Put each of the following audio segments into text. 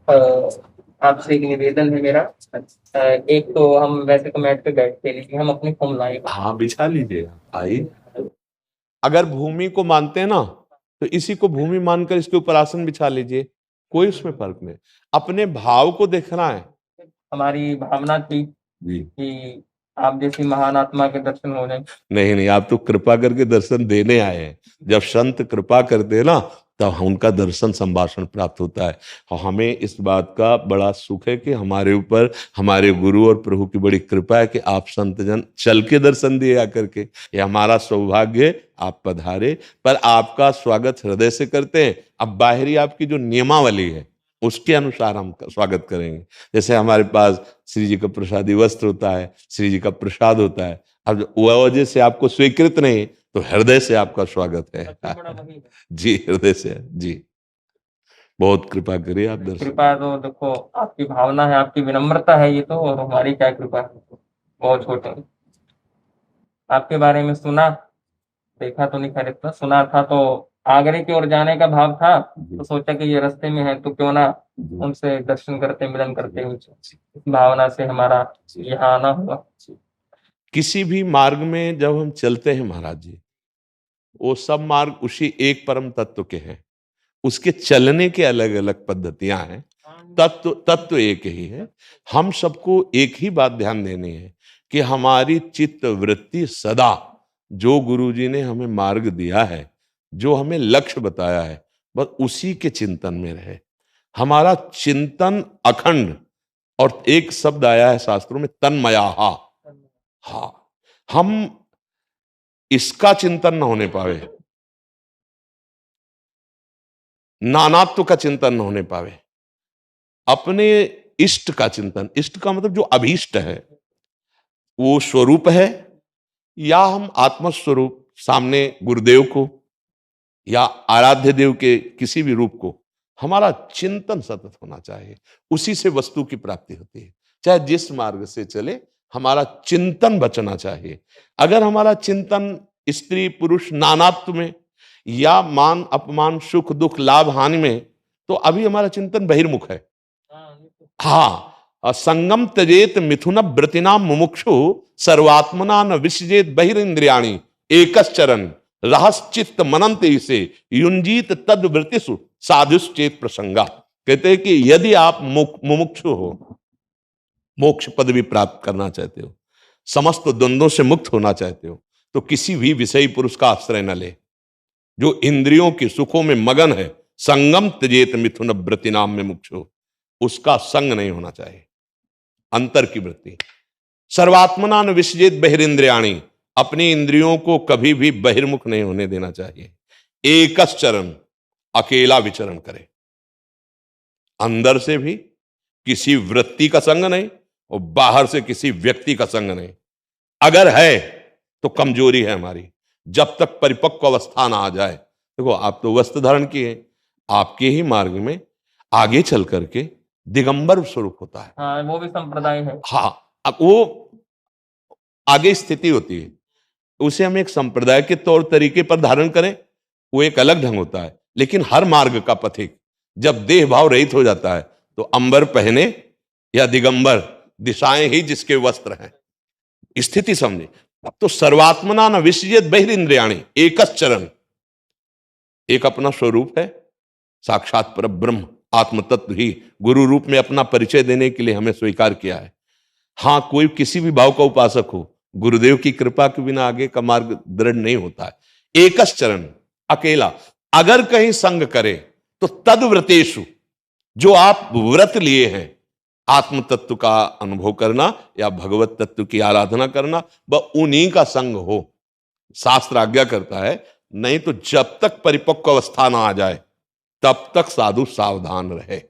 अ, आपसे एक निवेदन है मेरा। एक तो हम वैसे तो मैट पे बैठते हैं, लेकिन हम अपनी फॉर्म लाएंगे। हाँ, बिछा लीजिए आइए। अगर भूमि को मानते हैं ना, तो इसी को भूमि मानकर इसके ऊपर आसन बिछा लीजिए, कोई उसमें फर्क नहीं। अपने भाव को देखना है। हमारी भावना थी जी। कि आप जैसी महान आत्मा के दर्शन हो जाए। नहीं नहीं, आप तो कृपा करके दर्शन देने आए हैं। जब संत कृपा करते हैं ना, तब उनका दर्शन संभाषण प्राप्त होता है। और हमें इस बात का बड़ा सुख है कि हमारे ऊपर हमारे गुरु और प्रभु की बड़ी कृपा है कि आप संत जन चल के दर्शन दिए आकर के। ये हमारा सौभाग्य, आप पधारे। पर आपका स्वागत हृदय से करते हैं। अब बाहरी आपकी जो नियमावली है उसके अनुसार हम स्वागत करेंगे। जैसे हमारे पास श्री जी का प्रसादी वस्त्र होता है, श्री जी का प्रसाद होता है। अब वह वजह से आपको स्वीकृत नहीं, तो हृदय से आपका स्वागत है। जी, हृदय से जी। बहुत कृपा करिए आप दर्शन। कृपा तो देखो आपकी भावना है, आपकी विनम्रता है ये तो, और हमारी क्या कृपा है, बहुत छोटे हैं। आपके बारे में सुना, देखा तो नहीं, खैर इतना सुना था, तो आगरे की ओर जाने का भाव था, तो सोचा कि ये रास्ते में है तो क्यों ना उनसे दर्शन करते मिलन करते हुए इस भावना से हमारा यहाँ आना हुआ। किसी भी मार्ग में जब हम चलते हैं महाराज जी, वो सब मार्ग उसी एक परम तत्व के हैं। उसके चलने के अलग अलग पद्धतियां हैं, तत्व तत्व एक ही है। हम सबको एक ही बात ध्यान देनी है कि हमारी चित्त वृत्ति सदा, जो गुरु जी ने हमें मार्ग दिया है, जो हमें लक्ष्य बताया है, बस उसी के चिंतन में रहे। हमारा चिंतन अखंड। और एक शब्द आया है शास्त्रों में, तन्मयाहा। हाँ, हम इसका चिंतन न होने पावे, नानात्व का चिंतन न होने पावे, अपने इष्ट का चिंतन, इष्ट का मतलब जो अभीष्ट है वो स्वरूप है, या हम आत्मस्वरूप सामने गुरुदेव को या आराध्य देव के किसी भी रूप को, हमारा चिंतन सतत होना चाहिए। उसी से वस्तु की प्राप्ति होती है। चाहे जिस मार्ग से चले, हमारा चिंतन बचना चाहिए। अगर हमारा चिंतन स्त्री पुरुष नानात्व में, या मान अपमान सुख दुख लाभ हानि में, तो अभी हमारा चिंतन बहिर्मुख है। हाँ, संगम त्यजेत मिथुन व्रतिनाम मुमुक्षु सर्वात्मना न विसजेत बहिरिंद्रियाणि एकश्चरन रहस्चित्त मनंत इसे युंजीत तद वृत्तिषु साधुश्चेत प्रसंगा। कहते हैं कि यदि आप मुमुक्षु हो, मोक्ष पदवी प्राप्त करना चाहते हो, समस्त द्वंद्वों से मुक्त होना चाहते हो, तो किसी भी विषयी पुरुष का आश्रय न ले। जो इंद्रियों के सुखों में मगन है, संगम त्यजेत मिथुन व्रतिनाम में मुक्षु, उसका संग नहीं होना चाहिए। अंतर की वृत्ति। सर्वात्मना न विसजेत बहिरिंद्रियाणि, अपनी इंद्रियों को कभी भी बहिर्मुख नहीं होने देना चाहिए। एकश्चरण, अकेला विचरण करे, अंदर से भी किसी वृत्ति का संग नहीं और बाहर से किसी व्यक्ति का संग नहीं। अगर है तो कमजोरी है हमारी। जब तक परिपक्व अवस्था ना आ जाए, देखो आप तो वस्त्र धारण किए, आपके ही मार्ग में आगे चल करके दिगंबर स्वरूप होता है। हाँ, वो भी संप्रदाय है। हाँ, अब वो आगे स्थिति होती है, उसे हम एक संप्रदाय के तौर तरीके पर धारण करें, वो एक अलग ढंग होता है। लेकिन हर मार्ग का पथिक जब देह भाव रहित हो जाता है, तो अंबर पहने या दिगंबर, दिशाएं ही जिसके वस्त्र हैं। स्थिति समझे। अब तो सर्वात्मना न विसजेत बहिरिंद्रियाणि एकश्चरण, एक अपना स्वरूप है, साक्षात पर ब्रह्म आत्म तत्व ही गुरु रूप में अपना परिचय देने के लिए हमें स्वीकार किया है। हाँ, कोई किसी भी भाव का उपासक हो, गुरुदेव की कृपा के बिना आगे का मार्ग दृढ़ नहीं होता है। एकश्चरण, अकेला। अगर कहीं संग करे तो तद्व्रतेषु, जो आप व्रत लिए हैं, आत्म तत्व का अनुभव करना या भगवत तत्व की आराधना करना, वह उन्हीं का संग हो। शास्त्र आज्ञा करता है, नहीं तो जब तक परिपक्व अवस्था ना आ जाए तब तक साधु सावधान रहे।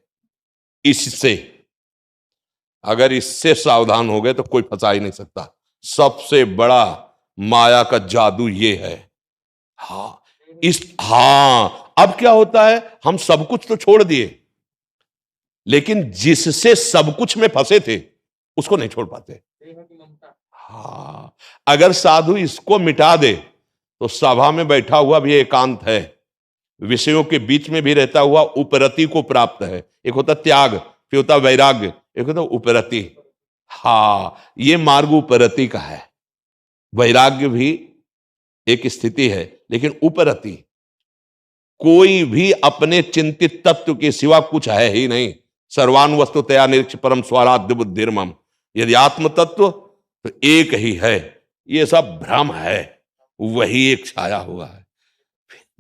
इससे, अगर इससे सावधान हो गए तो कोई फंसा ही नहीं सकता। सबसे बड़ा माया का जादू ये है। हाँ, अब क्या होता है, हम सब कुछ तो छोड़ दिए, लेकिन जिससे सब कुछ में फंसे थे उसको नहीं छोड़ पाते। हाँ, अगर साधु इसको मिटा दे तो सभा में बैठा हुआ भी एकांत है, विषयों के बीच में भी रहता हुआ उपरति को प्राप्त है। एक होता त्याग, फिर होता वैराग्य, एक होता उपरति। हाँ, ये मार्ग उपरति का है। वैराग्य भी एक स्थिति है, लेकिन उपरति कोई भी अपने चिंतित तत्व के सिवा कुछ है ही नहीं। सर्वान वस्तुतया निरीक्ष परम स्वराध्य बुद्धिर्मम। यदि आत्म तत्व तो एक ही है, ये सब भ्रम है, वही एक छाया हुआ है।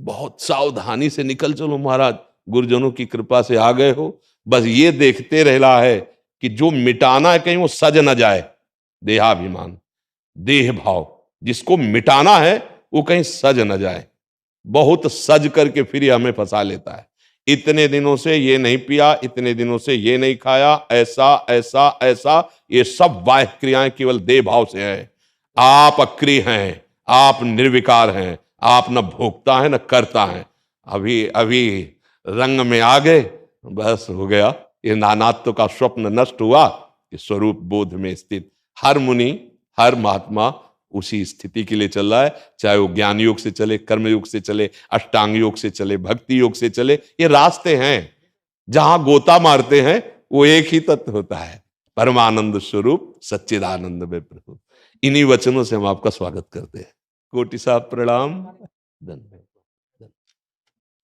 बहुत सावधानी से निकल चलो महाराज, गुरुजनों की कृपा से आ गए हो। बस ये देखते रहना है कि जो मिटाना है कहीं वो सज न जाए। देहाभिमान, देह भाव, जिसको मिटाना है वो कहीं सज न जाए। बहुत सज करके फिर ये हमें फंसा लेता है। इतने दिनों से ये नहीं पिया, इतने दिनों से ये नहीं खाया, ऐसा ऐसा ऐसा, ये सब बाह्य क्रियाएं केवल देह भाव से है। आप अक्रिय हैं, आप निर्विकार हैं, आप न भोगता है न करता है। अभी अभी रंग में आ गए, बस हो गया। ये नानात्व का स्वप्न नष्ट हुआ कि स्वरूप बोध में स्थित हर मुनि, हर महात्मा उसी स्थिति के लिए चल रहा है। चाहे वो ज्ञान योग से चले, कर्म योग से चले, अष्टांग योग से चले, भक्ति योग से चले, ये रास्ते हैं। जहां गोता मारते हैं वो एक ही तत्व होता है, परमानंद स्वरूप सच्चिदानंद में प्रभु। इन्हीं वचनों से हम आपका स्वागत करते हैं। कोटि साहब प्रणाम, धन्यवाद।